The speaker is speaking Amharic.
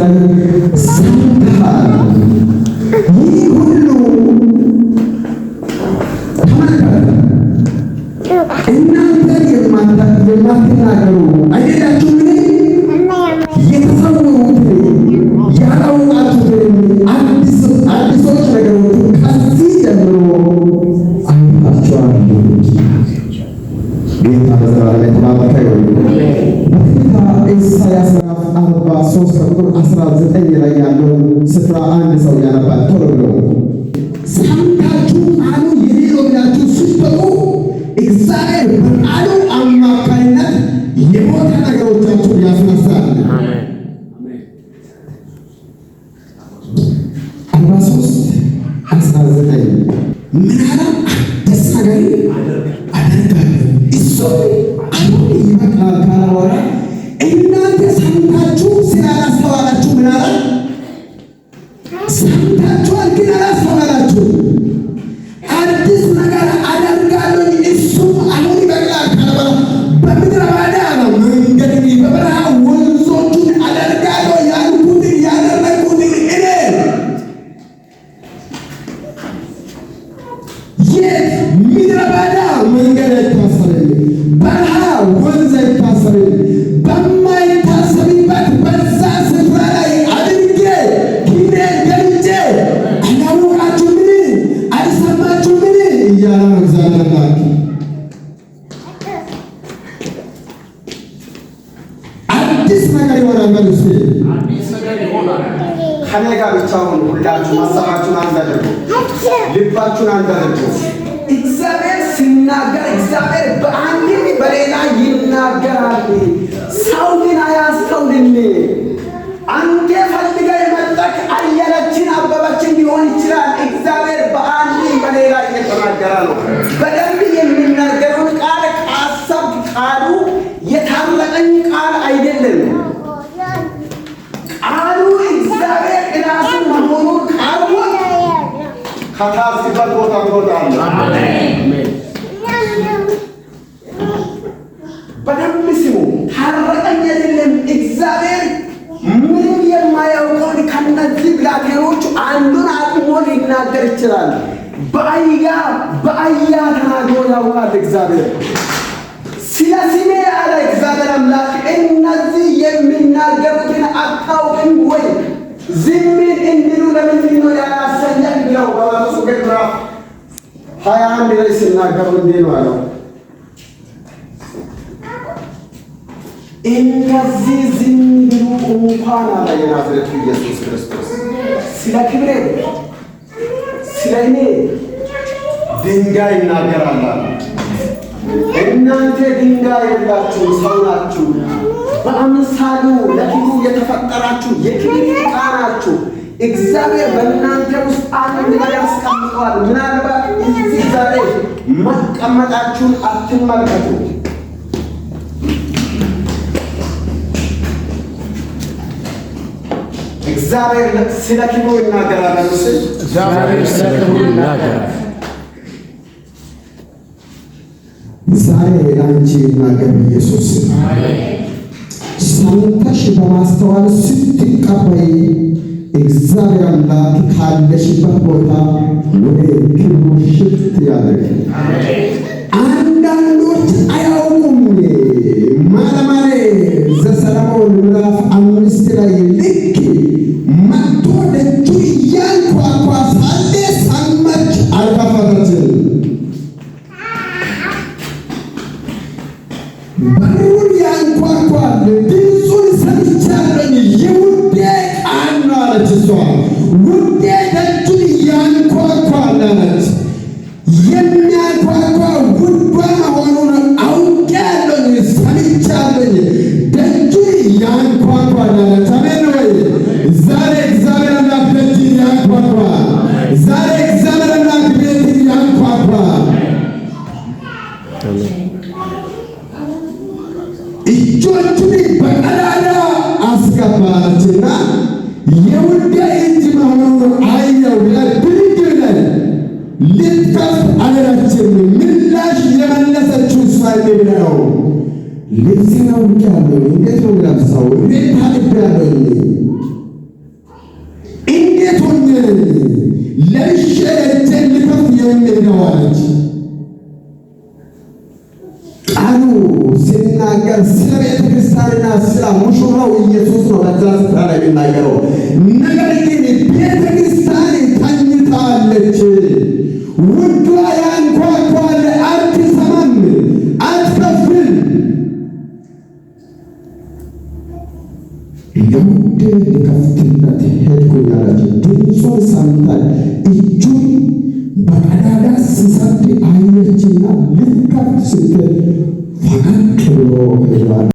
ላይ ሰምተሃል። ይህ ሁሉ ተመልከት። እናንተ የማትናገሩ አይደላችሁምን? የተሰወሩትን ያላወቃችሁትን አዲሶች ነገሮችን ከዚህ ጀምሮ አይታችኋል። ጌታ በዘላለም የተባረከ ይሁን። በትንቢተ ኢሳይያስ ምዕራፍ 43 ቁጥር 19 ላይ ያለውን ስፍራ አንድ ሰው ያነባል። ቶሎ ብሎ ሰምታችሁ ቃሉ የኔ ነው ብላችሁ ስትጠሩ እግዚአብሔር በቃሉ አማካይነት የሞተ ነገሮቻችሁን ያስነሳል። 43:19 ምን አለ? አዲስ ነገር አደርጋለሁ እሱ አሁን ይበቃል ካለ በኋላ እናንተ ሰምታችሁ ስላላስተዋላችሁ ምን አለ? ሰምታችኋል ግን አላስተዋላችሁ። አዲስ ነገር አደርጋለሁ እሱ አሁን ይበቃል ካለ በኋላ በምድረ በዳ ነው መንገድን በበረሃ ወንዞቹን አደርጋለሁ ያልኩትን ያደረግኩትን እኔ የት ምድረ በዳ መንገድ አይታሰብም፣ በረሃ ወንዝ አይታሰብም። በማይታሰብበት በዛ ስፍራ ላይ አድርጌ ኪዳን ገብቼ አላወቃችሁምን? አልሰማችሁምን? እያለ ነው እግዚአብሔር አምላክ። አዲስ ነገር ይሆናል። መልስ ከኔ ጋር ብቻ ሆኑ። ሁላችሁ ሀሳባችሁን አንድ አድርጉ፣ ልባችሁን አንድ አድርጉ። እግዚአብሔር ሲናገር እግዚአብሔር በአንድም በሌላ ይናገራል። ሰው ግን አያስተውልም። አንተ ፈልገህ የመጣህ አየለችን አበበችን ሊሆን ይችላል። እግዚአብሔር በአንድም በሌላ እየተናገረ ነው። በደንብ የሚናገረውን ቃል ካሰብክ ቃሉ የታረቀኝ ቃል አይደለም። ቃሉ እግዚአብሔር እራሱ መሆኑን ካወቅ ከታስበት ቦታ ትወጣለህ። በደንብ ስሙ። ታረቀኝ አይደለም እግዚአብሔር ምንም የማያውቀውን ከነዚህ ብላቴኖች አንዱን አጥሞ ሊናገር ይችላል። በአህያ ተናግሮ ያውቃል እግዚአብሔር። ስለ ስሜ አለ እግዚአብሔር አምላክ እነዚህ የሚናገሩትን አታውቅም ወይ? ዝም እንዲሉ ለምንድን ነው ያላሰኘህ ብለው በማቴዎስ ወንጌል ምዕራፍ 21 ላይ ሲናገሩ እንዲህ ነው አለው። እነዚህ ዝም ቢሉ እንኳን አለ የናዝሬቱ ኢየሱስ ክርስቶስ ስለ ክብሬ ስለ እኔ ድንጋይ ይናገራል አለ። እናንተ ድንጋይ የላችሁ ሰው ናችሁ። በአምሳሉ ለክብሩ የተፈጠራችሁ የክብር ዕቃ ናችሁ። እግዚአብሔር በእናንተ ውስጥ አንድ ነገር ያስቀምጠዋል። ምናልባት እዚህ ዛሬ መቀመጣችሁን አትመልከቱ። እግዚአብሔር ስለ ክብሩ ይናገራል። እግዚአብሔር ስለ ክብሩ ይናገራል። ዛሬ ላንቺ ይናገር ኢየሱስ። ሰምተሽ በማስተዋል ስትቀበይ እግዚአብሔር አምላክ ካለሽበት ቦታ ወደ ክብሩ ሽፍት ያደርግ። አንዳንዶች አያውቁም። ማለማለ ዘሰሎሞን ምዕራፍ 5 ላይ ልክ መጥቶ ደጁ እያንኳኳ ሳለ ሰማች፣ አልከፈተችም። በሩን ያንኳኳል፣ ድምፁን ሰምቻለሁ፣ የውዴ ቃል ነው አለች እሷ። ውዴ ደጁን ያንኳኳል አለች። የሚያንኳኳ ውዷ መሆኑን አውቄያለሁ፣ ሰምቻለሁ፣ ደጁን ያንኳኳል አለች። አሜን ወይ? ዛሬ እግዚአብሔር አምላክ ደጅን ያንኳኳ። ዛሬ እግዚአብሔር አምላክ ቤትን ያንኳኳ። እጆቹን በቀዳዳ አስገባችና የውዴ እጅ መሆኑን አየሁ ብለን ብድግ ብለን ልትከፍት አለችም። ምላሽ የመለሰችው እሷ ነው። ልብሴን አውልቄአለሁ፣ እንዴት ነው የምለብሰው? እንዴት ታጥቤአለሁ? ሙሽራው ኢየሱስ ነው በዛ ስፍራ ላይ የሚናገረው። ነገር ግን ቤተ ክርስቲያን ተኝታለች። ውዷ ያንኳኳል፣ አትሰማም፣ አትከፍትም። ለውዴ ልከፍትለት ሄድኩኝ አለች። ድምፁን ሰምታ እጁን በቀዳዳ ሲሰድ አየችና ልትከፍት ስትል ፈቀቅ ብሎ ሄዷል።